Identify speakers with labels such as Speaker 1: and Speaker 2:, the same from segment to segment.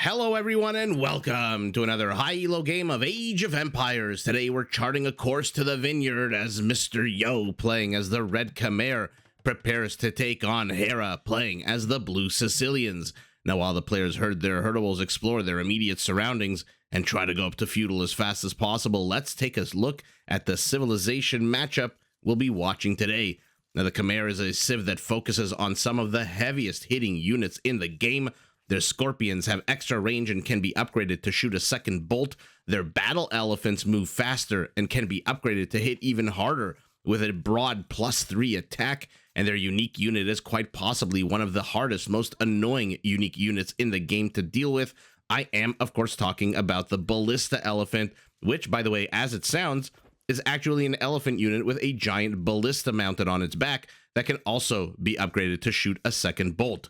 Speaker 1: Hello everyone and welcome to another high elo game of Age of Empires. Today we're charting a course to the vineyard as Mr. Yo, playing as the red Khmer, prepares to take on Hera, playing as the blue Sicilians. Now while the players herd their herdables explore their immediate surroundings and try to go up to feudal as fast as possible, let's take a look at the civilization matchup we'll be watching today. Now the Khmer is a civ that focuses on some of the heaviest hitting units in the game. Their scorpions have extra range and can be upgraded to shoot a second bolt. Their battle elephants move faster and can be upgraded to hit even harder with a broad +3 attack. And their unique unit is quite possibly one of the hardest, most annoying unique units in the game to deal with. I am, of course, talking about the ballista elephant, which, by the way, as it sounds, is actually an elephant unit with a giant ballista mounted on its back that can also be upgraded to shoot a second bolt.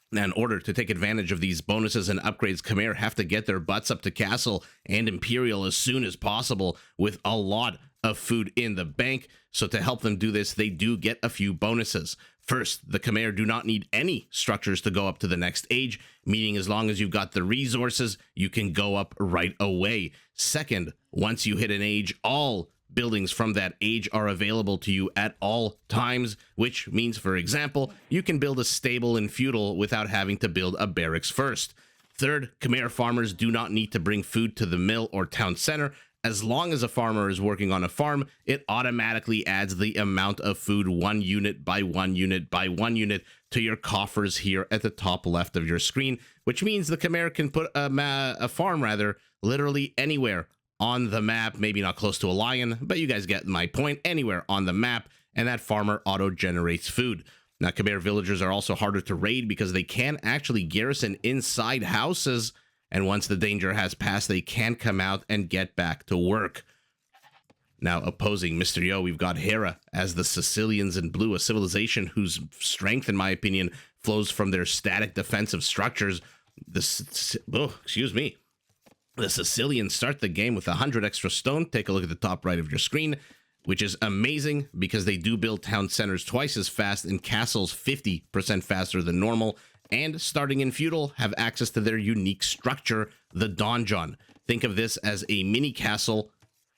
Speaker 1: Now, in order to take advantage of these bonuses and upgrades, Khmer have to get their butts up to Castle and Imperial as soon as possible with a lot of food in the bank. So to help them do this, they do get a few bonuses. First, the Khmer do not need any structures to go up to the next age, meaning as long as you've got the resources, you can go up right away. Second, once you hit an age, all buildings from that age are available to you at all times, which means, for example, you can build a stable in feudal without having to build a barracks first. Third, Khmer farmers do not need to bring food to the mill or town center. As long as a farmer is working on a farm, it automatically adds the amount of food 1 unit by 1 unit by 1 unit to your coffers here at the top left of your screen, which means the Khmer can put a farm literally anywhere on the map, maybe not close to a lion, but you guys get my point, anywhere on the map, and that farmer auto-generates food. Now, Khmer villagers are also harder to raid because they can actually garrison inside houses, and once the danger has passed, they can come out and get back to work. Now, opposing Mr. Yo, we've got Hera as the Sicilians in blue, a civilization whose strength, in my opinion, flows from their static defensive structures. The Sicilians start the game with 100 extra stone. Take a look at the top right of your screen, which is amazing because they do build town centers twice as fast and castles 50% faster than normal. And starting in feudal, have access to their unique structure, the donjon. Think of this as a mini castle.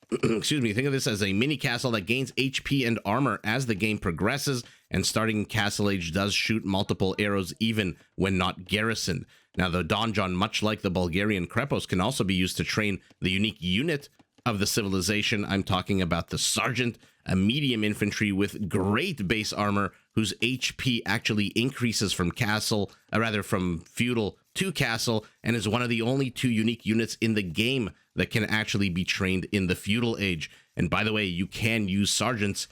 Speaker 1: Think of this as a mini castle that gains HP and armor as the game progresses, and starting in Castle Age does shoot multiple arrows even when not garrisoned. Now, the donjon, much like the Bulgarian Krepos, can also be used to train the unique unit of the civilization. I'm talking about the Sergeant, a medium infantry with great base armor whose HP actually increases from from feudal to castle, and is one of the only 2 unique units in the game that can actually be trained in the Feudal Age. And by the way, you can use sergeants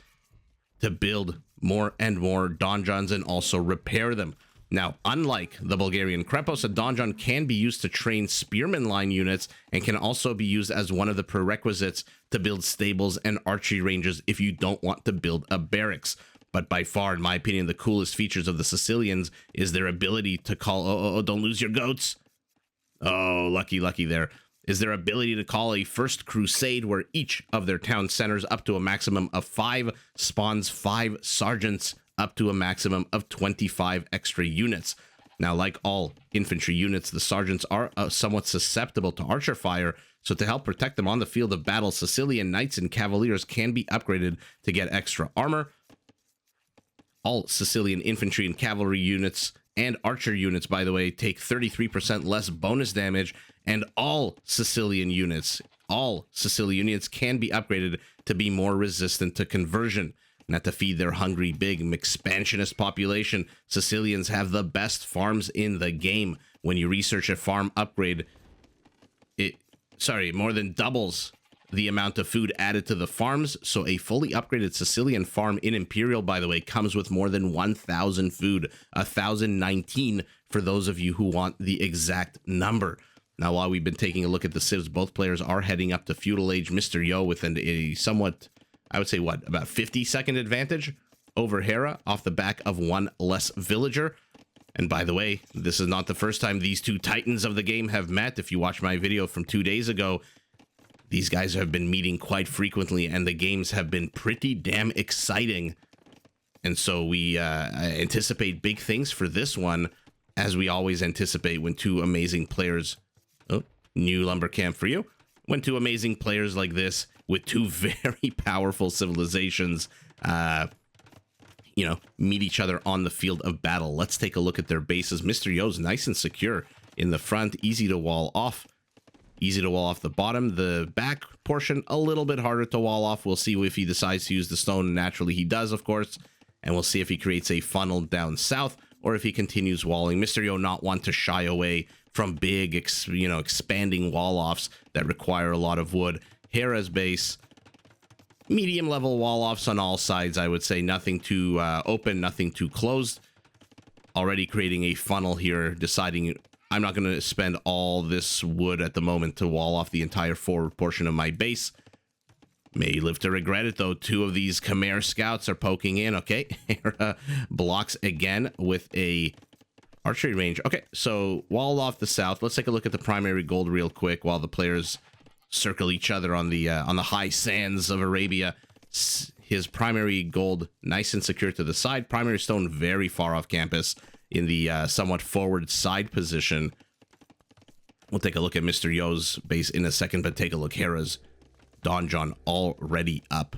Speaker 1: to build more and more donjons and also repair them. Now, unlike the Bulgarian Krepos, a donjon can be used to train spearman line units and can also be used as one of the prerequisites to build stables and archery ranges if you don't want to build a barracks. But by far, in my opinion, the coolest features of the Sicilians is their ability to call... don't lose your goats. Oh, lucky there. Is their ability to call a first crusade where each of their town centers up to a maximum of 5 spawns 5 sergeants up to a maximum of 25 extra units. Now, like all infantry units, the sergeants are somewhat susceptible to archer fire, so to help protect them on the field of battle, Sicilian knights and cavaliers can be upgraded to get extra armor. All Sicilian infantry and cavalry units and archer units, by the way, take 33% less bonus damage, and all Sicilian units can be upgraded to be more resistant to conversion. Not to feed their hungry, big, expansionist population, Sicilians have the best farms in the game. When you research a farm upgrade, it more than doubles the amount of food added to the farms. So a fully upgraded Sicilian farm in Imperial, by the way, comes with more than 1,000 food, 1,019 for those of you who want the exact number. Now, while we've been taking a look at the civs, both players are heading up to Feudal Age. Mr. Yo with a somewhat, I would say, about 50-second advantage over Hera off the back of 1 less villager. And by the way, this is not the first time these 2 titans of the game have met. If you watch my video from 2 days ago, these guys have been meeting quite frequently, and the games have been pretty damn exciting. And so we anticipate big things for this one. as we always anticipate when two amazing players, oh, new lumber camp for you, when two amazing players like this with two very powerful civilizations, you know, meet each other on the field of battle. Let's take a look at their bases. Mr. Yo's nice and secure in the front, easy to wall off. Easy to wall off the bottom. The back portion, a little bit harder to wall off. We'll see if he decides to use the stone. Naturally, he does, of course. And we'll see if he creates a funnel down south or if he continues walling. Mr. Yo not want to shy away from big, expanding wall-offs that require a lot of wood. Hera's base, medium-level wall-offs on all sides, I would say. Nothing too open, nothing too closed. Already creating a funnel here, deciding I'm not going to spend all this wood at the moment to wall off the entire forward portion of my base. May live to regret it, though. Two of these Khmer scouts are poking in. Okay, Hera blocks again with a archery range. Okay, so wall off the south. Let's take a look at the primary gold real quick while the players circle each other on the high sands of Arabia. His primary gold nice and secure to the side. Primary stone very far off campus in the somewhat forward side position. We'll take a look at Mr. Yo's base in a second, but take a look. Hera's Donjon already up.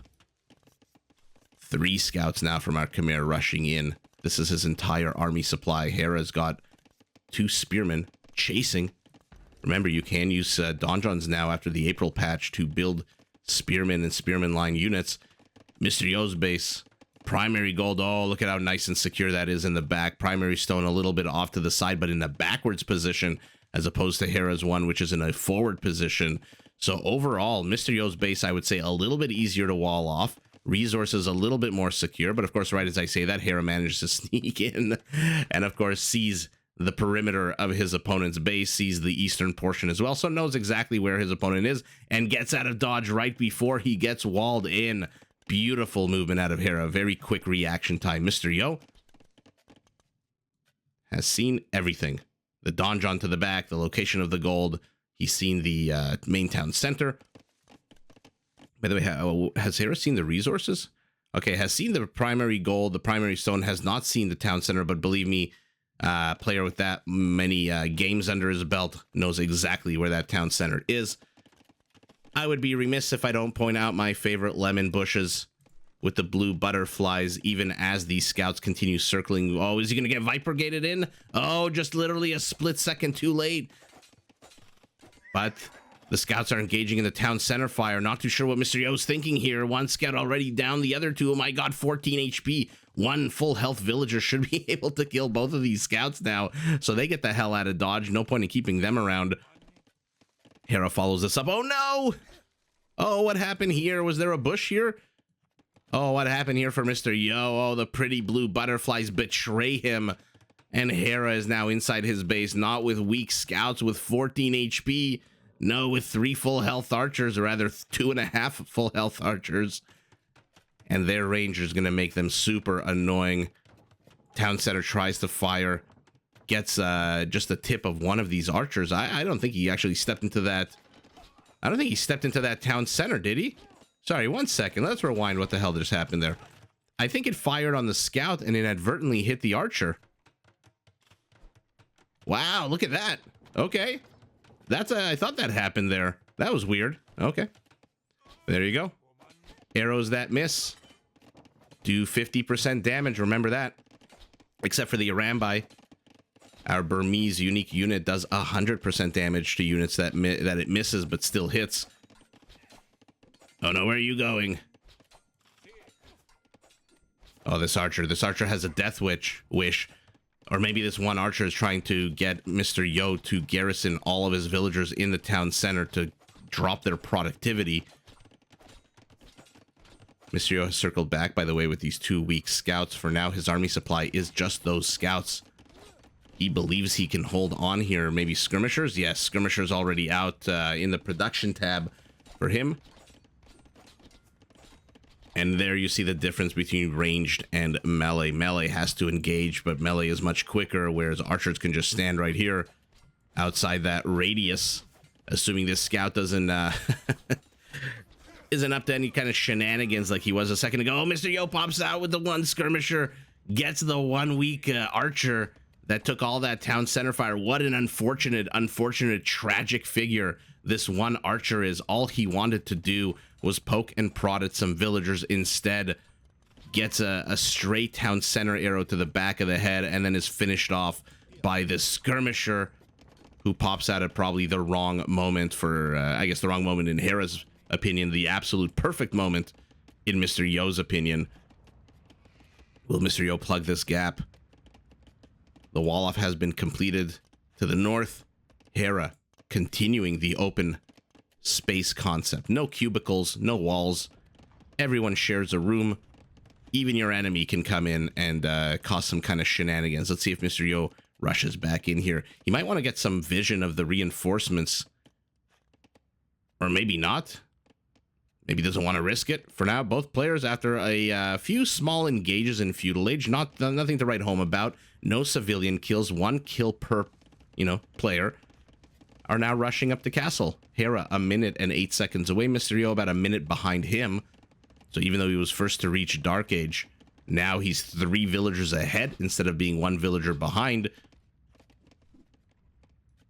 Speaker 1: 3 scouts now from our Khmer rushing in. This is his entire army supply. Hera's got 2 spearmen chasing. Remember, you can use donjons now after the April patch to build spearmen and spearman line units. Mr. Yo's base, primary gold. Oh, look at how nice and secure that is in the back. Primary stone a little bit off to the side, but in a backwards position, as opposed to Hera's one, which is in a forward position. So overall, Mr. Yo's base, I would say, a little bit easier to wall off. Resources a little bit more secure. But of course, right as I say that, Hera manages to sneak in and of course sees the perimeter of his opponent's base, sees the eastern portion as well. So knows exactly where his opponent is and gets out of dodge right before he gets walled in. Beautiful movement out of Hera. Very quick reaction time. Mr. Yo has seen everything. The donjon to the back, the location of the gold. He's seen the main town center. By the way, has Hera seen the resources? Okay, has seen the primary gold, the primary stone, has not seen the town center, but believe me, player with that many games under his belt knows exactly where that town center is. I would be remiss if I don't point out my favorite lemon bushes with the blue butterflies, even as these scouts continue circling. Oh, is he going to get Viper gated in? Oh, just literally a split second too late. But the scouts are engaging in the town center fire. Not too sure what Mr. Yo's thinking here. One scout already down, the other 2. Oh my god, 14 HP. 1 full health villager should be able to kill both of these scouts now. So they get the hell out of dodge. No point in keeping them around. Hera follows this up. Oh no! Oh, what happened here? Was there a bush here? Oh, what happened here for Mr. Yo? Oh, the pretty blue butterflies betray him. And Hera is now inside his base, not with weak scouts, with 14 HP. No, with 3 full health archers, or rather 2.5 full health archers. And their ranger is going to make them super annoying. Town center tries to fire. Gets just the tip of one of these archers. I don't think he actually stepped into that. I don't think he stepped into that town center, did he? Sorry, 1 second. Let's rewind what the hell just happened there. I think it fired on the scout and inadvertently hit the archer. Wow, look at that. Okay. I thought that happened there. That was weird. Okay. There you go. Arrows that miss do 50% damage. Remember that. Except for the Arambai. Our Burmese unique unit does 100% damage to units that it misses but still hits. Oh no, where are you going? Oh, this archer has a death wish. Or maybe this one archer is trying to get Mr. Yo to garrison all of his villagers in the town center to drop their productivity. Mr. Yo has circled back, by the way, with these 2 weak scouts. For now, his army supply is just those scouts. He believes he can hold on here. Maybe skirmishers? Yes, skirmishers already out in the production tab for him. And there you see the difference between ranged and melee. Melee has to engage, but melee is much quicker, whereas archers can just stand right here outside that radius, assuming this scout doesn't isn't up to any kind of shenanigans like he was a second ago. Oh, Mr. Yo pops out with the 1 skirmisher, gets the 1 weak archer. that took all that town center fire. What an unfortunate, tragic figure this one archer is. All he wanted to do was poke and prod at some villagers. Instead, gets a straight town center arrow to the back of the head and then is finished off by this skirmisher who pops out at probably the wrong moment for, I guess the wrong moment in Hera's opinion, the absolute perfect moment in Mr. Yo's opinion. Will Mr. Yo plug this gap? The wall-off has been completed to the north. Hera continuing the open space concept. No cubicles, no walls. Everyone shares a room. Even your enemy can come in and cause some kind of shenanigans. Let's see if Mr. Yo rushes back in here. He might want to get some vision of the reinforcements. Or maybe not. Maybe doesn't want to risk it. For now, both players, after a few small engages in Feudal Age, nothing to write home about. No civilian kills, 1 kill per, player, are now rushing up the castle. Hera, 1 minute and 8 seconds away. Mr. Yo, about 1 minute behind him. So even though he was first to reach Dark Age, now he's 3 villagers ahead instead of being 1 villager behind.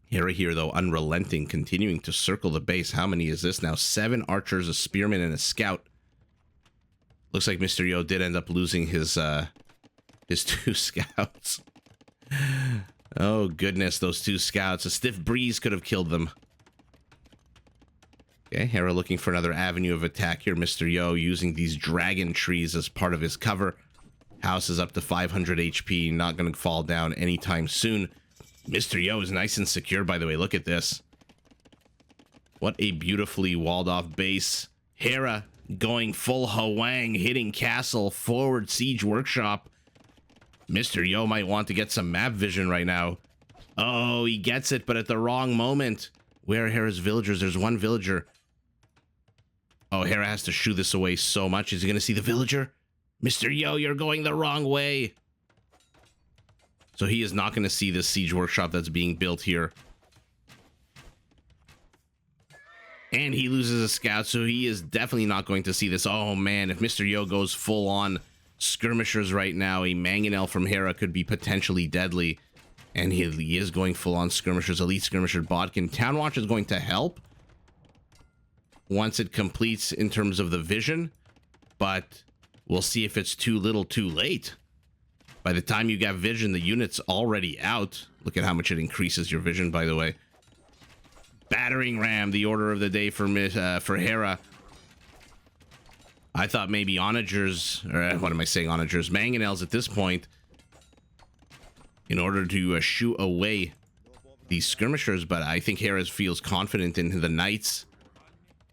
Speaker 1: Hera here, though, unrelenting, continuing to circle the base. How many is this now? 7 archers, a spearman, and a scout. Looks like Mr. Yo did end up losing his 2 scouts. Oh, goodness, those 2 scouts. A stiff breeze could have killed them. Okay, Hera looking for another avenue of attack here. Mr. Yo using these dragon trees as part of his cover. House is up to 500 HP, not going to fall down anytime soon. Mr. Yo is nice and secure, by the way. Look at this. What a beautifully walled off base. Hera going full Hwang, hitting castle, forward siege workshop. Mr. Yo might want to get some map vision right now. Oh, he gets it, but at the wrong moment. Where are Hera's villagers? There's 1 villager. Oh, Hera has to shoo this away so much. Is he going to see the villager? Mr. Yo, you're going the wrong way. So he is not going to see this siege workshop that's being built here. And he loses a scout, so he is definitely not going to see this. Oh, man, if Mr. Yo goes full-on skirmishers right now, a mangonel from Hera could be potentially deadly. And he is going full-on skirmishers. Elite skirmisher Bodkin. Town Watch is going to help once it completes in terms of the vision. But we'll see if it's too little too late. By the time you got vision, the unit's already out. Look at how much it increases your vision, by the way. Battering ram, the order of the day for Hera. I thought maybe onagers, or what am I saying, onagers? Mangonels at this point, in order to shoo away these skirmishers, but I think Hera feels confident in the knights,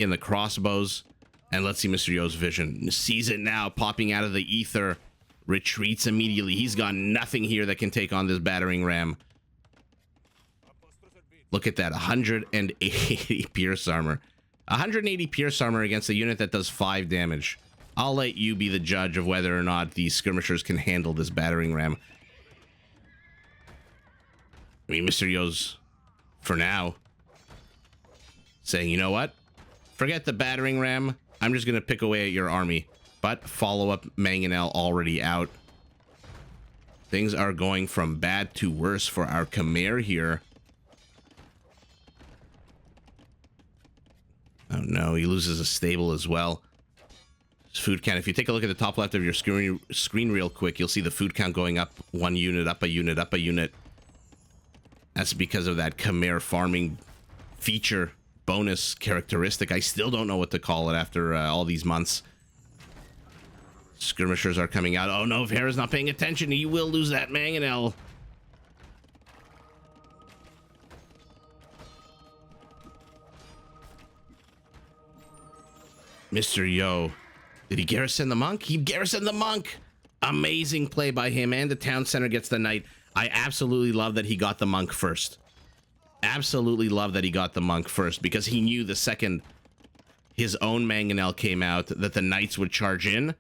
Speaker 1: in the crossbows, and let's see Mr. Yo's vision. Sees it now, popping out of the ether. Retreats immediately. He's got nothing here that can take on this battering ram. Look at that, 180 pierce armor. 180 pierce armor against a unit that does 5 damage. I'll let you be the judge of whether or not these skirmishers can handle this battering ram. I mean, Mr. Yo's, for now, saying, you know what? Forget the battering ram. I'm just going to pick away at your army. But follow-up mangonel already out. Things are going from bad to worse for our Khmer here. Oh no, he loses a stable as well. His food count, if you take a look at the top left of your screen real quick, you'll see the food count going up 1 unit, up a unit, up a unit. That's because of that Khmer farming feature, bonus characteristic. I still don't know what to call it after all these months. Skirmishers are coming out. Oh no, if Hera's not paying attention, he will lose that mangonel. Mr. Yo, did he garrison the monk? He garrisoned the monk. Amazing play by him, and the town center gets the knight. I absolutely love that he got the monk first. Absolutely love that he got the monk first, because he knew the second his own mangonel came out that the knights would charge in.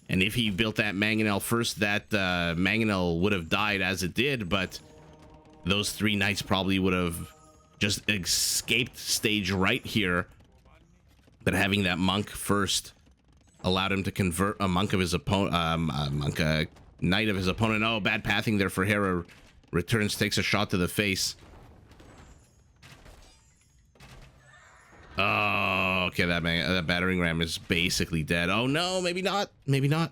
Speaker 1: And if he built that mangonel first, that mangonel would have died as it did, but those 3 knights probably would have just escaped stage right here. But having that monk first allowed him to convert a monk of his opponent, knight of his opponent. Oh, bad pathing there for Hera. Returns, takes a shot to the face. Oh, okay, that battering ram is basically dead. Oh no, maybe not. Maybe not.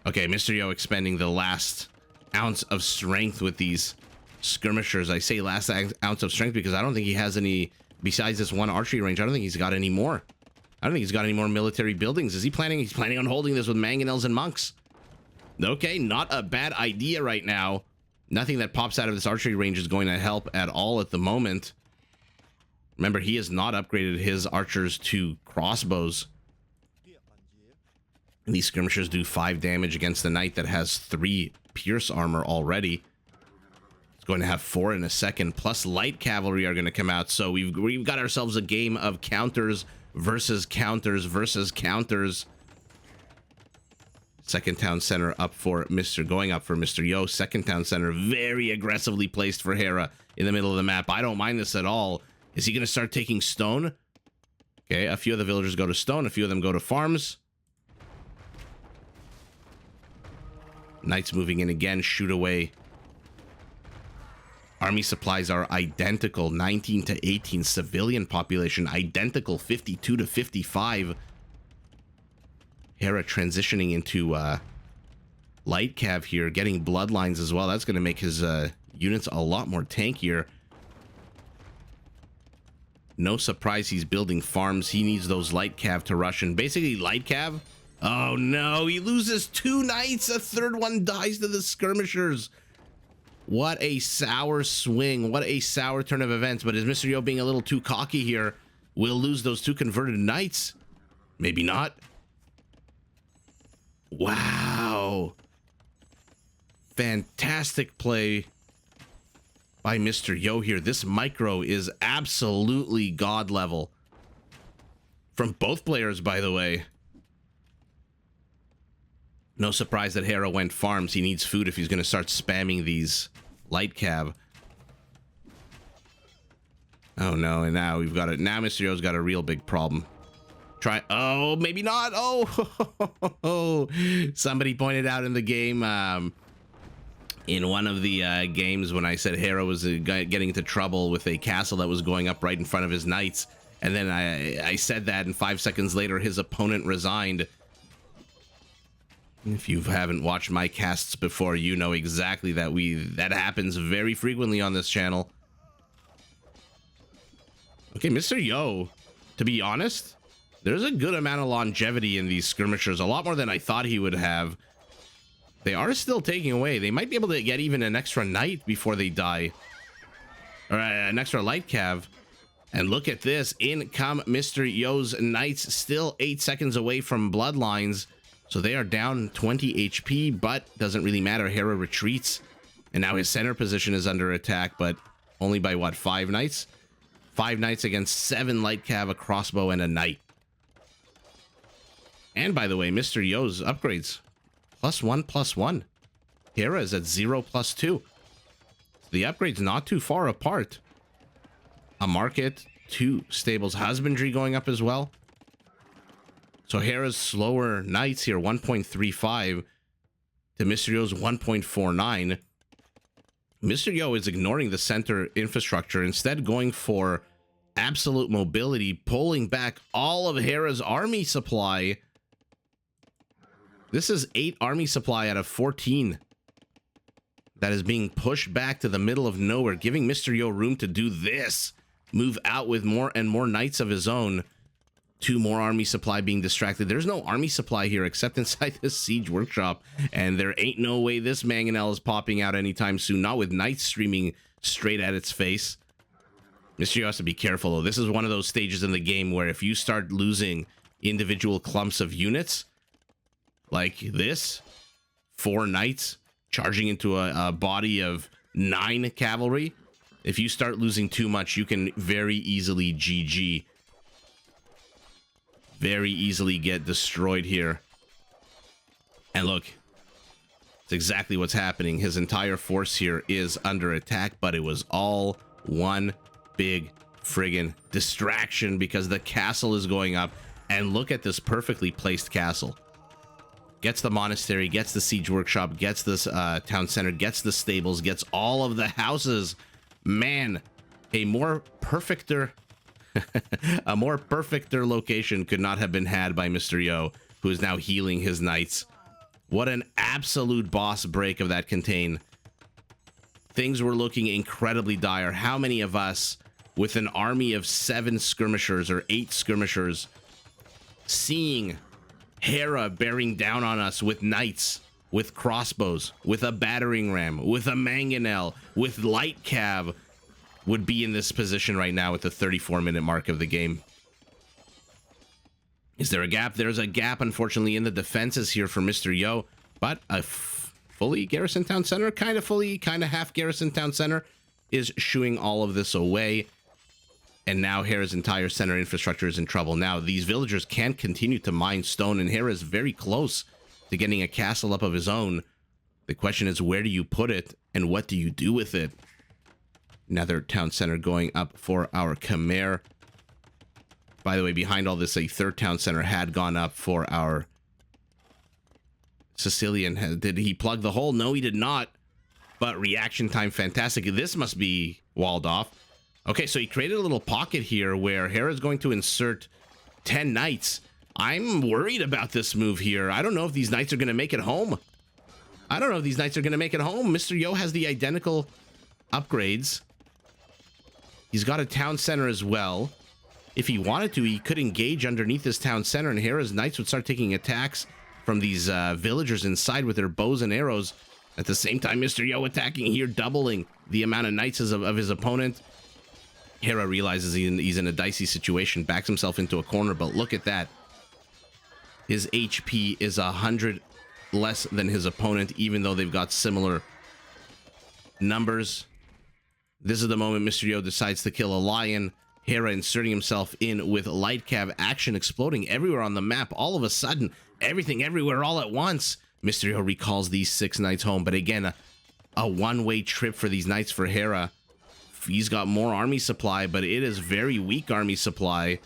Speaker 1: Okay, Mr. Yo expending the last ounce of strength with these skirmishers. I say last ounce of strength because I don't think he has any, besides this one archery range, I don't think he's got any more. I don't think he's got any more military buildings. Is he planning? He's planning on holding this with mangonels and monks. Okay, not a bad idea right now. Nothing that pops out of this archery range is going to help at all at the moment. Remember, he has not upgraded his archers to crossbows. And these skirmishers do 5 damage against the knight that has 3 pierce armor already. It's going to have 4 in a second, plus light cavalry are going to come out. So we've got ourselves a game of counters versus counters versus counters. Second town center up for going up for Mr. Yo. Second town center very aggressively placed for Hera in the middle of the map. I don't mind this at all. Is he going to start taking stone? Okay, a few of the villagers go to stone. A few of them go to farms. Knights moving in again, shoot away. Army supplies are identical, 19 to 18. Civilian population identical, 52 to 55. Hera transitioning into light cav here, getting bloodlines as well. That's going to make his units a lot more tankier. No surprise he's building farms. He needs those light cav to rush in. Basically, light cav. Oh no, he loses 2 knights. A third one dies to the skirmishers. What a sour swing. What a sour turn of events. But is Mr. Yo being a little too cocky here? We'll lose those 2 converted knights. Maybe not. Wow. Fantastic play by Mr. Yo here. This micro is absolutely god level. From both players, by the way. No surprise that Hera went farms. He needs food if he's going to start spamming these light cav. Oh no, and now we've got it. Now Mr. Yo's got a real big problem. Try. Oh, maybe not. Oh, somebody pointed out in the game, in one of the games when I said Hera was getting into trouble with a castle that was going up right in front of his knights. And then I said that, and 5 seconds later, his opponent resigned. If you haven't watched my casts before, you know exactly that happens very frequently on this channel. Okay, Mr. Yo, to be honest, there's a good amount of longevity in these skirmishers, a lot more than I thought he would have. They are still taking away. They might be able to get even an extra knight before they die. Or an extra light cav. And look at this. In come Mr. Yo's knights, still 8 seconds away from bloodlines. So they are down 20 HP, but doesn't really matter. Hera retreats. And now his center position is under attack, but only by what, 5 knights? 5 knights against 7 light cav, a crossbow, and a knight. And by the way, Mr. Yo's upgrades. +1/+1. Hera is at 0/2. The upgrade's not too far apart. A market, 2 stables, husbandry going up as well. So Hera's slower knights here, 1.35 to Mr. Yo's 1.49. Mr. Yo is ignoring the center infrastructure, instead going for absolute mobility, pulling back all of Hera's army supply. This is 8 army supply out of 14 that is being pushed back to the middle of nowhere, giving Mr. Yo room to do this. Move out with more and more knights of his own. 2 more army supply being distracted. There's no army supply here except inside this siege workshop, and there ain't no way this mangonel is popping out anytime soon, not with knights streaming straight at its face. Mr. Yo has to be careful though. This is one of those stages in the game where if you start losing individual clumps of units like this, 4 knights charging into a body of 9 cavalry, if you start losing too much, you can very easily GG. Very easily get destroyed here. And look, it's exactly what's happening. His entire force here is under attack, but it was all one big friggin' distraction because the castle is going up. And look at this perfectly placed castle. Gets the monastery, gets the siege workshop, gets this town center, gets the stables, gets all of the houses. Man, a more perfecter location could not have been had by Mr. Yo, who is now healing his knights. What an absolute boss break of that contain. Things were looking incredibly dire. How many of us, with an army of 7 skirmishers or 8 skirmishers, seeing Hera bearing down on us with knights, with crossbows, with a battering ram, with a mangonel, with light cav, would be in this position right now at the 34-minute mark of the game? Is there a gap? There's a gap, unfortunately, in the defenses here for Mr. Yo, but a fully garrison town center, kind of half garrison town center, is shooing all of this away. And now Hera's entire center infrastructure is in trouble. Now, these villagers can't continue to mine stone, and Hera is very close to getting a castle up of his own. The question is, where do you put it, and what do you do with it? Another town center going up for our Khmer. By the way, behind all this, a third town center had gone up for our Sicilian. Did he plug the hole? No, he did not. But reaction time, fantastic. This must be walled off. Okay, so he created a little pocket here where Hera's going to insert 10 knights. I'm worried about this move here. I don't know if these knights are going to make it home. Mr. Yo has the identical upgrades. He's got a town center as well. If he wanted to, he could engage underneath this town center, and Hera's knights would start taking attacks from these villagers inside with their bows and arrows. At the same time, Mr. Yo attacking here, doubling the amount of knights of his opponent. Hera realizes he's in a dicey situation, backs himself into a corner, but look at that. His HP is 100 less than his opponent, even though they've got similar numbers. This is the moment Mr. Yo decides to kill a lion. Hera inserting himself in with light cav, action exploding everywhere on the map. All of a sudden, everything everywhere all at once. Mr. Yo recalls these 6 knights home, but again, a one-way trip for these knights for Hera. He's got more army supply, but it is very weak army supply.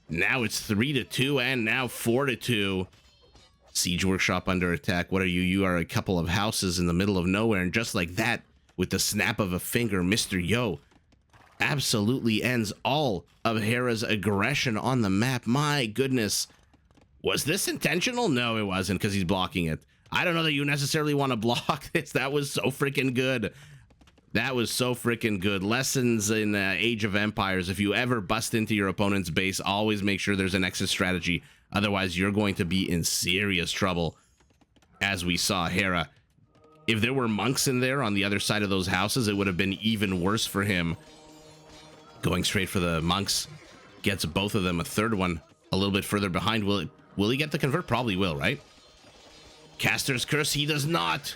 Speaker 1: Now it's 3-2, and now 4-2. Siege workshop under attack. What are you? You are a couple of houses in the middle of nowhere, and just like that, with the snap of a finger, Mr. Yo absolutely ends all of Hera's aggression on the map. My goodness. Was this intentional? No, it wasn't, because he's blocking it. I don't know that you necessarily want to block this. That was so freaking good. That was so freaking good. Lessons in Age of Empires. If you ever bust into your opponent's base, always make sure there's an exit strategy. Otherwise, you're going to be in serious trouble. As we saw Hera. If there were monks in there on the other side of those houses, it would have been even worse for him. Going straight for the monks. Gets both of them. A third one a little bit further behind. Will he get the convert? Probably will, right? Caster's Curse. He does not.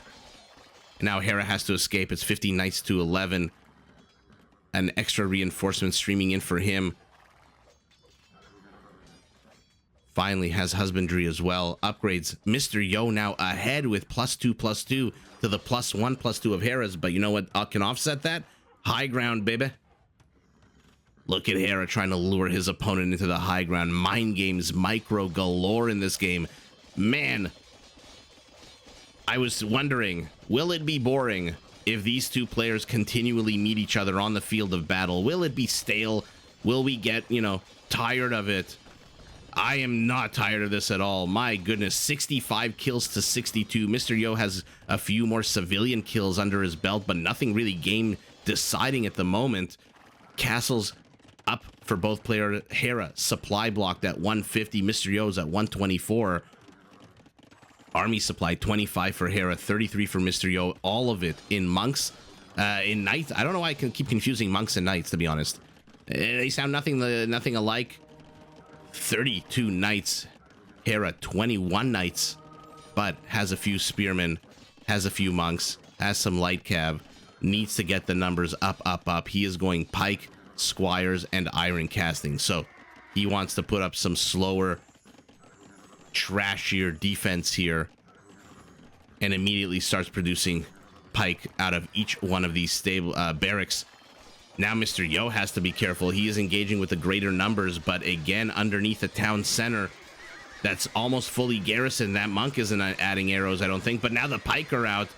Speaker 1: Now Hera has to escape. It's 50 knights to 11. An extra reinforcement streaming in for him. Finally has husbandry as well. Upgrades. Mr. Yo now ahead with +2/+2 to the +1/+2 of Hera's. But you know what can offset that? High ground, baby. Look at Hera trying to lure his opponent into the high ground. Mind games, micro galore in this game. Man, I was wondering, will it be boring if these two players continually meet each other on the field of battle? Will it be stale? Will we get, tired of it? I am not tired of this at all. My goodness, 65 kills to 62. Mr. Yo has a few more civilian kills under his belt, but nothing really game deciding at the moment. Castles up for both players. Hera supply blocked at 150. Mr. Yo's at 124. Army supply 25 for Hera, 33 for Mr. Yo. All of it in monks, in knights. I don't know why I can keep confusing monks and knights, to be honest. They sound nothing alike. 32 knights. Hera 21 knights, but has a few spearmen, has a few monks, has some light cav. Needs to get the numbers up. He is going pike, squires, and iron casting. So he wants to put up some slower, trashier defense here, and immediately starts producing pike out of each one of these stable barracks. Now Mr. Yo has to be careful. He is engaging with the greater numbers, but again, underneath the town center, that's almost fully garrisoned. That monk isn't adding arrows, I don't think. But now the pike are out.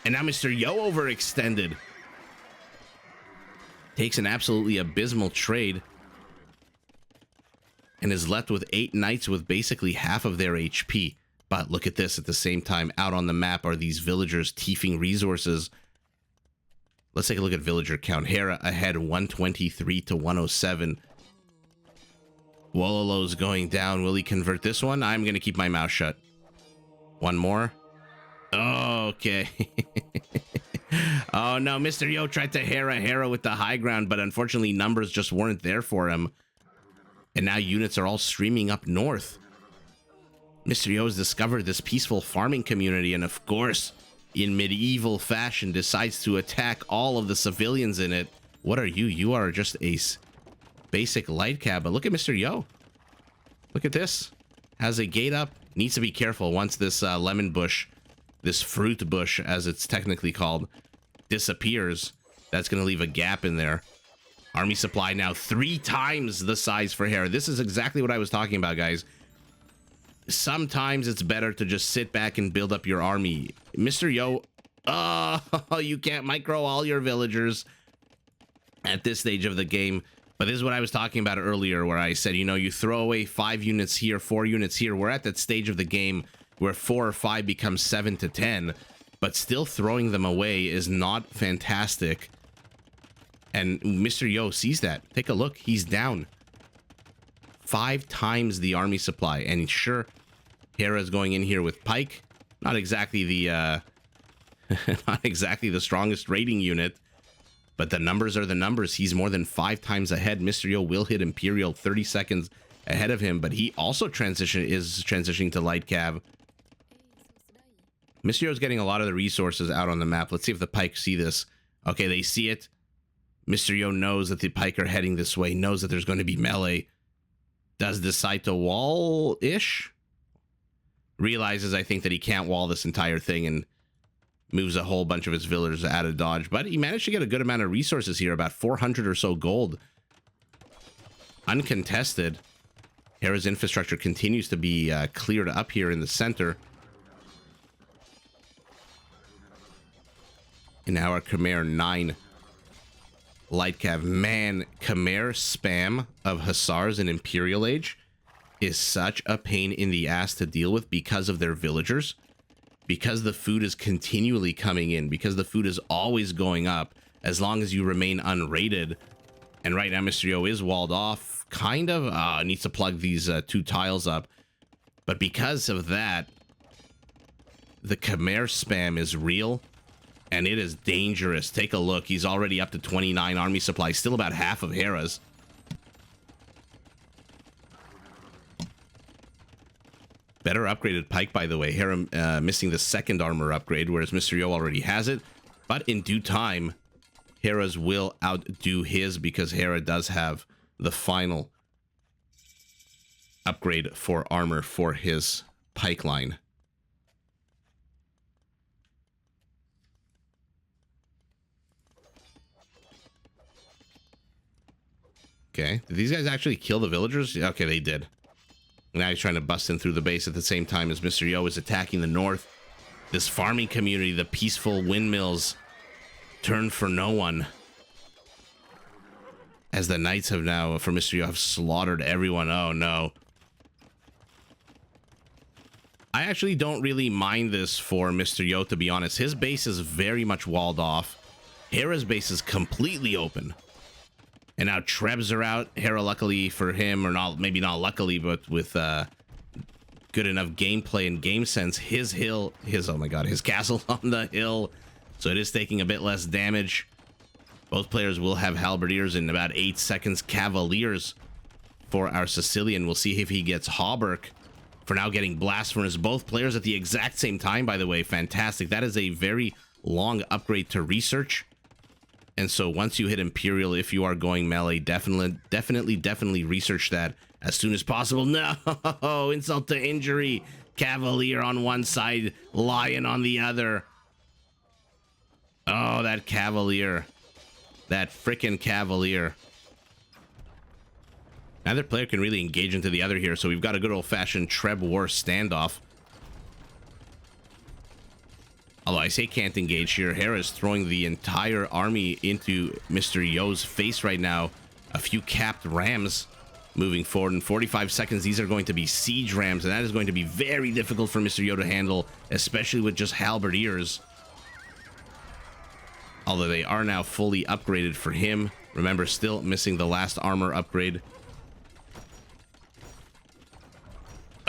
Speaker 1: And now Mr. Yo overextended. Takes an absolutely abysmal trade. And is left with 8 knights with basically half of their HP. But look at this. At the same time, out on the map are these villagers thieving resources. Let's take a look at villager count. Hera ahead 123 to 107. Wololo's going down. Will he convert this one? I'm going to keep my mouth shut. One more. Okay. Oh no, Mr. Yo tried to Hera with the high ground, but unfortunately numbers just weren't there for him. And now units are all streaming up north. Mr. Yo has discovered this peaceful farming community, and of course, in medieval fashion, decides to attack all of the civilians in it. What are you? You are just a basic light cab. But look at Mr. Yo. Look at this. Has a gate up. Needs to be careful once this lemon bush, this fruit bush, as it's technically called, disappears. That's going to leave a gap in there. Army supply now 3 times the size for Hera. This is exactly what I was talking about, guys. Sometimes it's better to just sit back and build up your army. Mr. Yo, oh, you can't micro all your villagers at this stage of the game. But this is what I was talking about earlier, where I said, you know, you throw away 5 units here, 4 units here. We're at that stage of the game where 4 or 5 becomes 7 to 10, but still throwing them away is not fantastic. And Mr. Yo sees that. Take a look. He's down 5 times the army supply. And sure, Hera's going in here with pike. Not exactly the not exactly the strongest raiding unit, but the numbers are the numbers. He's more than 5 times ahead. Mr. Yo will hit Imperial 30 seconds ahead of him, but he also is transitioning to light cav. Mr. Yo's getting a lot of the resources out on the map. Let's see if the pike see this. Okay, they see it. Mr. Yo knows that the pike are heading this way, knows that there's going to be melee. Does decide to wall-ish? Realizes, I think, that he can't wall this entire thing and moves a whole bunch of his villagers out of dodge. But he managed to get a good amount of resources here, about 400 or so gold. Uncontested. Hera's infrastructure continues to be cleared up here in the center. And now our Khmer 9 light cav. Man, Khmer spam of Hussars in Imperial Age is such a pain in the ass to deal with because of their villagers. Because the food is continually coming in, because the food is always going up, as long as you remain unrated. And right now, Mr. Yo is walled off, kind of. Needs to plug these 2 tiles up. But because of that, the Khmer spam is real, and it is dangerous. Take a look. He's already up to 29 army supply, still about half of Hera's. Better upgraded pike, by the way. Hera missing the 2nd armor upgrade, whereas Mr. Yo already has it. But in due time, Hera's will outdo his, because Hera does have the final upgrade for armor for his pike line. Okay, did these guys actually kill the villagers? Okay, they did. Now he's trying to bust in through the base at the same time as Mr. Yo is attacking the north. This farming community, the peaceful windmills, turn for no one. As the knights have now, for Mr. Yo, have slaughtered everyone. Oh no. I actually don't really mind this for Mr. Yo, to be honest. His base is very much walled off. Hera's base is completely open. And now Trebs are out. Hera, luckily for him, or not, maybe not luckily, but with good enough gameplay and game sense, his castle on the hill, so it is taking a bit less damage. Both players will have halberdiers in about 8 seconds. Cavaliers for our Sicilian. We'll see if he gets Hauberk. For now, getting blast furnace. Both players at the exact same time, by the way. Fantastic. That is a very long upgrade to research. And so once you hit Imperial, if you are going melee, definitely research that as soon as possible. No, insult to injury. Cavalier on one side, Lion on the other. Oh, that Cavalier. That frickin' Cavalier. Neither player can really engage into the other here, so we've got a good old-fashioned Treb War standoff. Although I say can't engage here, Hera's throwing the entire army into Mr. Yo's face right now. A few capped rams moving forward. In 45 seconds, these are going to be siege rams, and that is going to be very difficult for Mr. Yo to handle, especially with just halberdiers. Although they are now fully upgraded for him. Remember, still missing the last armor upgrade.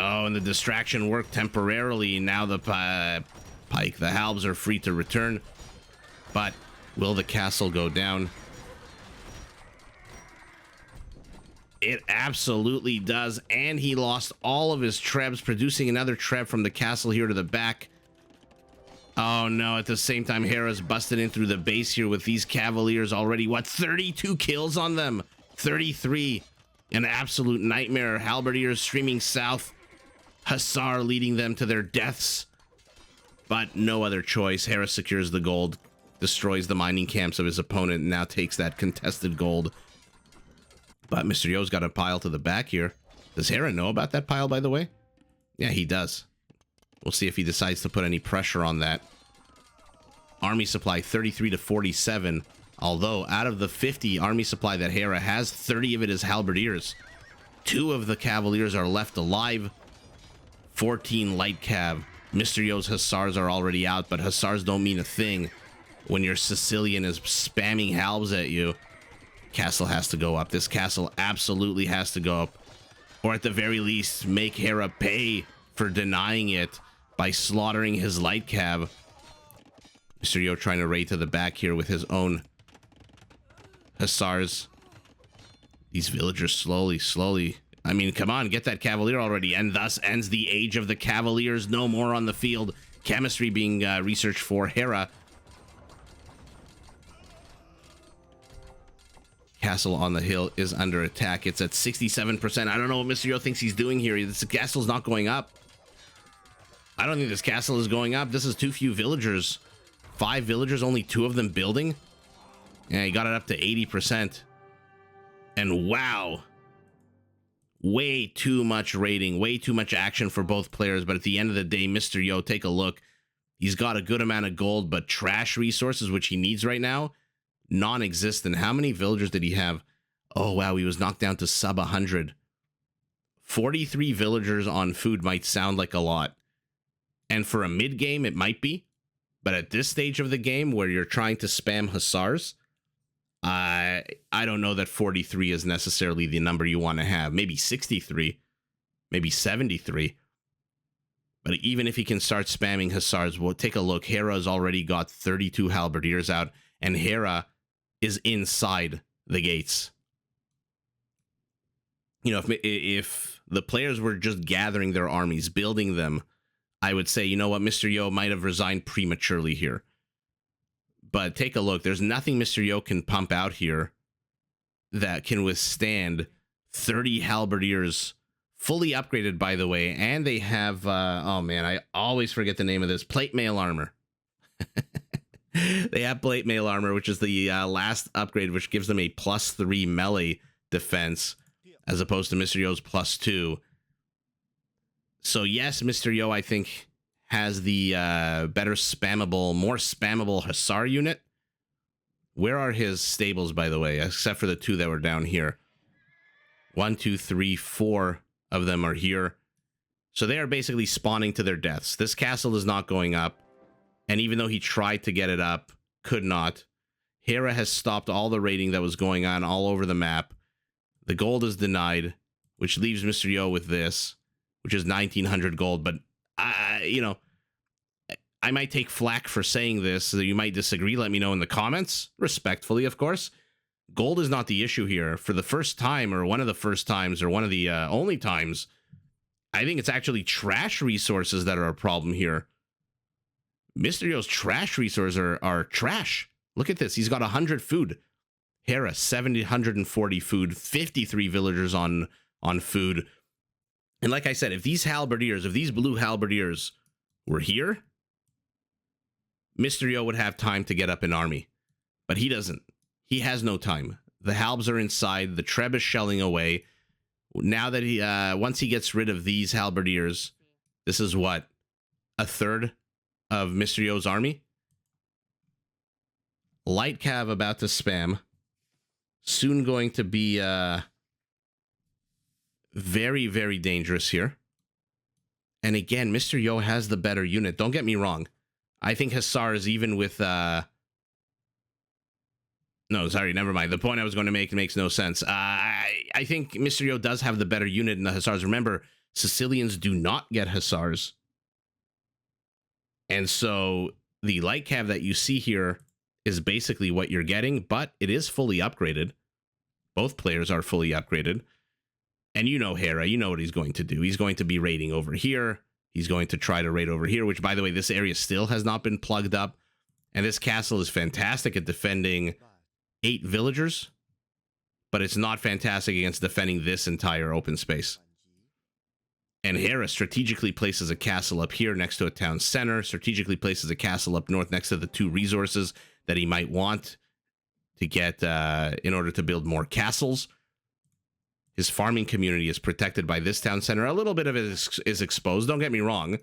Speaker 1: Oh, and the distraction worked temporarily. Now the pike, the halbs are free to return. But will the castle go down? It absolutely does. And he lost all of his trebs, producing another treb from the castle here to the back. Oh no, at the same time, Hera's busted in through the base here with these cavaliers already. What, 32 kills on them? 33. An absolute nightmare. Halberdiers streaming south. Hussar leading them to their deaths. But no other choice. Hera secures the gold, destroys the mining camps of his opponent, and now takes that contested gold. But Mr. Yo's got a pile to the back here. Does Hera know about that pile, by the way? Yeah, he does. We'll see if he decides to put any pressure on that. Army supply 33 to 47. Although out of the 50 army supply that Hera has, 30 of it is halberdiers. 2 of the cavaliers are left alive. 14 light cav. Mr. Yo's hussars are already out, but hussars don't mean a thing when your Sicilian is spamming halbs at you. Castle has to go up. This castle absolutely has to go up. Or at the very least, make Hera pay for denying it by slaughtering his light cav. Mr. Yo trying to raid to the back here with his own hussars. These villagers slowly. I mean, come on, get that cavalier already. And thus ends the age of the cavaliers. No more on the field. Chemistry being researched for Hera. Castle on the hill is under attack. It's at 67%. I don't know what Mr. Yo thinks he's doing here. This castle's not going up. I don't think this castle is going up. This is too few villagers. 5 villagers, only 2 of them building. Yeah, he got it up to 80%. And wow. Way too much raiding, way too much action for both players. But at the end of the day, Mr. Yo, take a look. He's got a good amount of gold, but trash resources, which he needs right now, non-existent. How many villagers did he have? Oh, wow, he was knocked down to sub 100. 43 villagers on food might sound like a lot. And for a mid-game, it might be. But at this stage of the game, where you're trying to spam hussars, I don't know that 43 is necessarily the number you want to have. Maybe 63, maybe 73. But even if he can start spamming hussars, we'll take a look. Hera's already got 32 halberdiers out, and Hera is inside the gates. You know, if the players were just gathering their armies, building them, I would say, you know what, Mr. Yo might have resigned prematurely here. But take a look. There's nothing Mr. Yo can pump out here that can withstand 30 halberdiers, fully upgraded, by the way. And they have, oh man, I always forget the name of this, plate mail armor. They have plate mail armor, which is the last upgrade, which gives them a +3 melee defense, as opposed to Mr. Yo's +2. So yes, Mr. Yo, I think, has the better spammable, more spammable hussar unit. Where are his stables, by the way, except for the 2 that were down here? 1, 2, 3, 4 of them are here. So they are basically spawning to their deaths. This castle is not going up. And even though he tried to get it up, could not. Hera has stopped all the raiding that was going on all over the map. The gold is denied, which leaves Mr. Yo with this, which is 1,900 gold. But you know, I might take flack for saying this, so you might disagree. Let me know in the comments, respectfully, of course. Gold is not the issue here. For the first time, or one of the first times, or one of the only times, I think it's actually trash resources that are a problem here. Mr. Yo's trash resources are trash. Look at this. He's got 100 food. Hera, 740 food, 53 villagers on food. And like I said, if these halberdiers, if these blue halberdiers were here, Mr. Yo would have time to get up an army. But he doesn't. He has no time. The halbs are inside. The Treb is shelling away. Now that he, once he gets rid of these halberdiers, this is what, a third of Mr. Yo's army? Light cav about to spam. Soon going to be very, very dangerous here. And again, Mr. Yo has the better unit. Don't get me wrong. I think Hussars, even with... No, sorry, never mind. The point I was going to make makes no sense. I think Mr. Yo does have the better unit in the Hussars. Remember, Sicilians do not get Hussars. And so the light cav that you see here is basically what you're getting, but it is fully upgraded. Both players are fully upgraded. And you know Hera, you know what he's going to do. He's going to be raiding over here. He's going to try to raid over here, which, by the way, this area still has not been plugged up. And this castle is fantastic at defending 8 villagers, but it's not fantastic against defending this entire open space. And Hera strategically places a castle up here next to a town center, strategically places a castle up north next to the 2 resources that he might want to get in order to build more castles. His farming community is protected by this town center. A little bit of it is exposed. Don't get me wrong.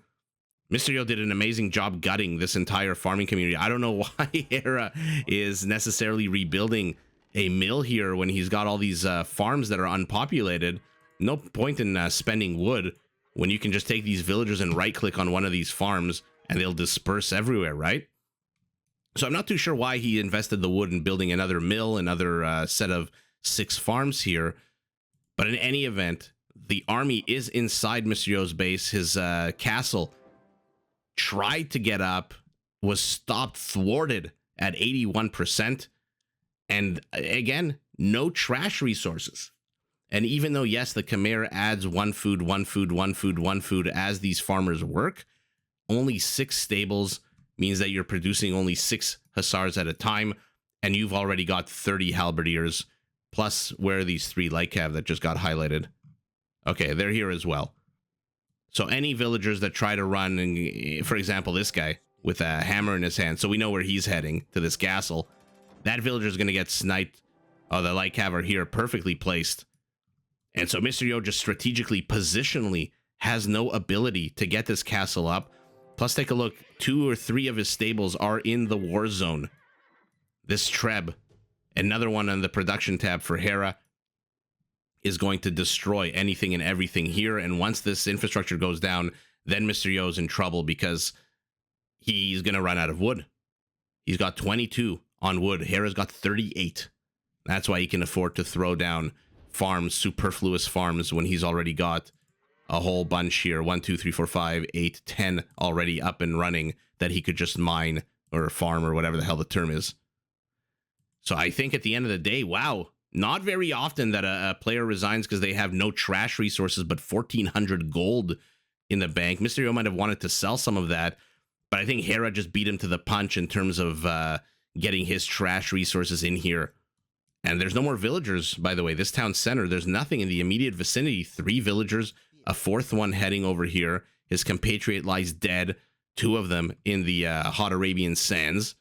Speaker 1: Mr. Yo did an amazing job gutting this entire farming community. I don't know why Hera is necessarily rebuilding a mill here when he's got all these farms that are unpopulated. No point in spending wood when you can just take these villagers and right-click on one of these farms and they'll disperse everywhere, right? So I'm not too sure why he invested the wood in building another mill, another set of 6 farms here. But in any event, the army is inside Mr. Yo's base. His castle tried to get up, was stopped, thwarted at 81%. And again, no trash resources. And even though, yes, the Khmer adds one food as these farmers work, only 6 stables means that you're producing only 6 Hussars at a time, and you've already got 30 halberdiers, plus where are these 3 light cav that just got highlighted? Okay, they're here as well. So any villagers that try to run, and for example, this guy with a hammer in his hand, so we know where he's heading, to this castle, that villager is going to get sniped. Oh, the light cav are here, perfectly placed. And so Mr. Yo just strategically, positionally, has no ability to get this castle up. Plus, take a look, 2 or 3 of his stables are in the war zone. This Treb, another one on the production tab for Hera, is going to destroy anything and everything here. And once this infrastructure goes down, then Mr. Yo's in trouble because he's going to run out of wood. He's got 22 on wood. Hera's got 38. That's why he can afford to throw down farms, superfluous farms, when he's already got a whole bunch here. 1, 2, 3, 4, 5, 8, 10 already up and running that he could just mine or farm or whatever the hell the term is. So I think at the end of the day, wow, not very often that a player resigns because they have no trash resources, but 1,400 gold in the bank. Mr. Yo might have wanted to sell some of that, but I think Hera just beat him to the punch in terms of getting his trash resources in here. And there's no more villagers, by the way. This town center, there's nothing in the immediate vicinity. 3 villagers, a 4th one heading over here. His compatriot lies dead, 2 of them in the hot Arabian sands.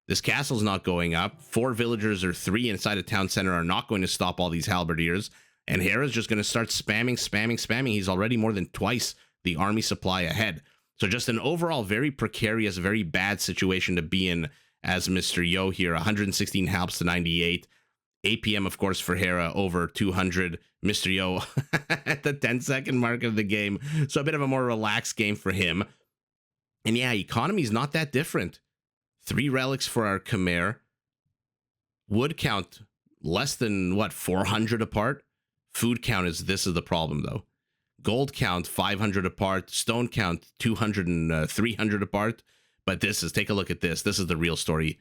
Speaker 1: This castle's not going up. 4 villagers or 3 inside a town center are not going to stop all these halberdiers. And Hera's just going to start spamming. He's already more than twice the army supply ahead. So just an overall very precarious, very bad situation to be in as Mr. Yo here. 116 halps to 98. APM, of course, for Hera, over 200. Mr. Yo at the 10-second mark of the game. So a bit of a more relaxed game for him. And yeah, economy's not that different. 3 relics for our Khmer. Wood count less than, what, 400 apart? Food count this is the problem, though. Gold count 500 apart. Stone count 200 and 300 apart. But this is, take a look at this. This is the real story.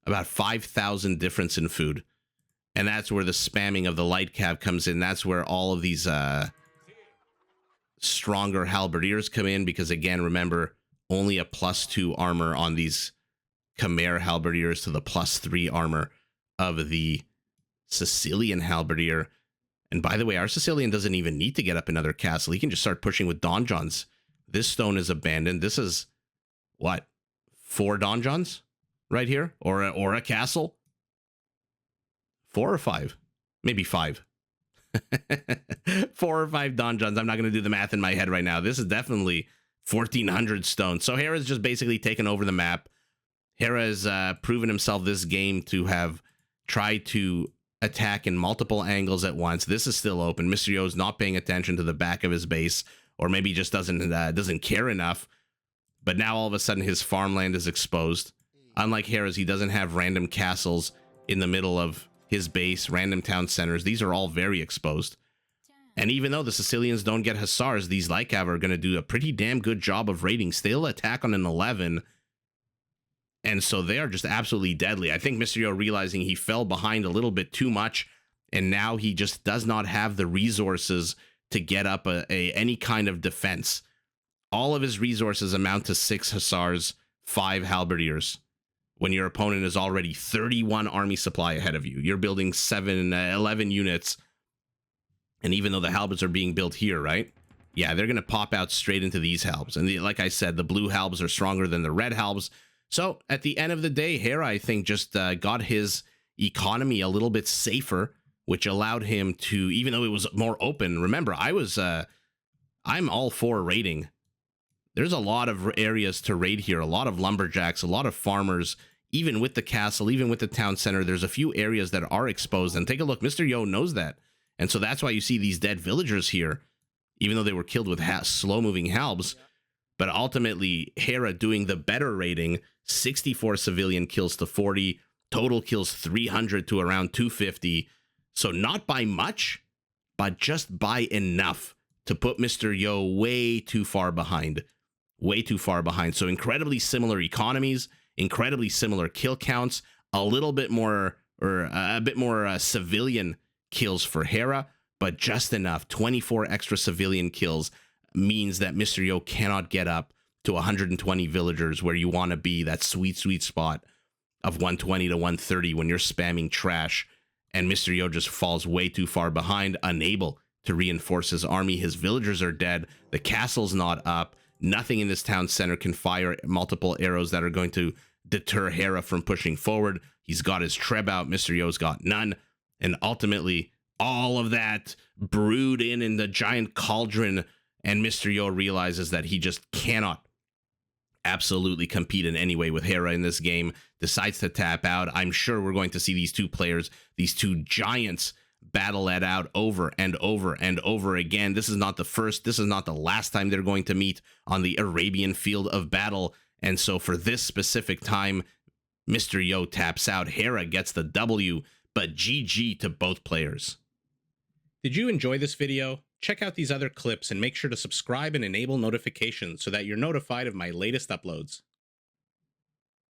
Speaker 1: About 5,000 difference in food. And that's where the spamming of the light cav comes in. That's where all of these stronger halberdiers come in. Because again, remember, only a +2 armor on these Khmer halberdiers to the +3 armor of the Sicilian halberdier. And by the way, our Sicilian doesn't even need to get up another castle. He can just start pushing with donjons. This stone is abandoned. This is, what, 4 donjons right here? Or a castle? 4 or 5? Maybe 5. 4 or 5 donjons. I'm not going to do the math in my head right now. This is definitely 1,400 stone. So Hera's just basically taken over the map. Hera has proven himself this game to have tried to attack in multiple angles at once. This is still open. Mr. Yo's not paying attention to the back of his base, or maybe just doesn't care enough. But now all of a sudden his farmland is exposed. Unlike Hera's, he doesn't have random castles in the middle of his base, random town centers. These are all very exposed. And even though the Sicilians don't get Hussars, these Lycav are going to do a pretty damn good job of raiding. They'll attack on an 11. And so they are just absolutely deadly. I think Mr. Yo realizing he fell behind a little bit too much, and now he just does not have the resources to get up any kind of defense. All of his resources amount to 6 Hussars, 5 Halberdiers, when your opponent is already 31 army supply ahead of you. You're building 11 units. And even though the halberds are being built here, right? Yeah, they're going to pop out straight into these halbs. And like I said, the blue halbs are stronger than the red halbs. So at the end of the day, Hera, I think, just got his economy a little bit safer, which allowed him to, even though it was more open. Remember, I'm all for raiding. There's a lot of areas to raid here, a lot of lumberjacks, a lot of farmers, even with the castle, even with the town center. There's a few areas that are exposed. And take a look, Mr. Yo knows that. And so that's why you see these dead villagers here, even though they were killed with slow-moving halbs. But ultimately, Hera doing the better rating, 64 civilian kills to 40, total kills 300 to around 250. So not by much, but just by enough to put Mr. Yo way too far behind. Way too far behind. So incredibly similar economies, incredibly similar kill counts, a little bit more, or a bit more civilian kills for Hera, but just enough. 24 extra civilian kills means that Mr. Yo cannot get up to 120 villagers, where you want to be, that sweet spot of 120 to 130 when you're spamming trash. And Mr. Yo just falls way too far behind, unable to reinforce his army. His villagers are dead. The castle's not up. Nothing in this town center can fire multiple arrows that are going to deter Hera from pushing forward. He's got his treb out. Mr. Yo's got none. And ultimately, all of that brewed in the giant cauldron, and Mr. Yo realizes that he just cannot absolutely compete in any way with Hera in this game, decides to tap out. I'm sure we're going to see these two players, these two giants, battle it out over and over and over again. This is not the first, this is not the last time they're going to meet on the Arabian field of battle. And so for this specific time, Mr. Yo taps out. Hera gets the W, but GG to both players. Did you enjoy this video? Check out these other clips and make sure to subscribe and enable notifications so that you're notified of my latest uploads.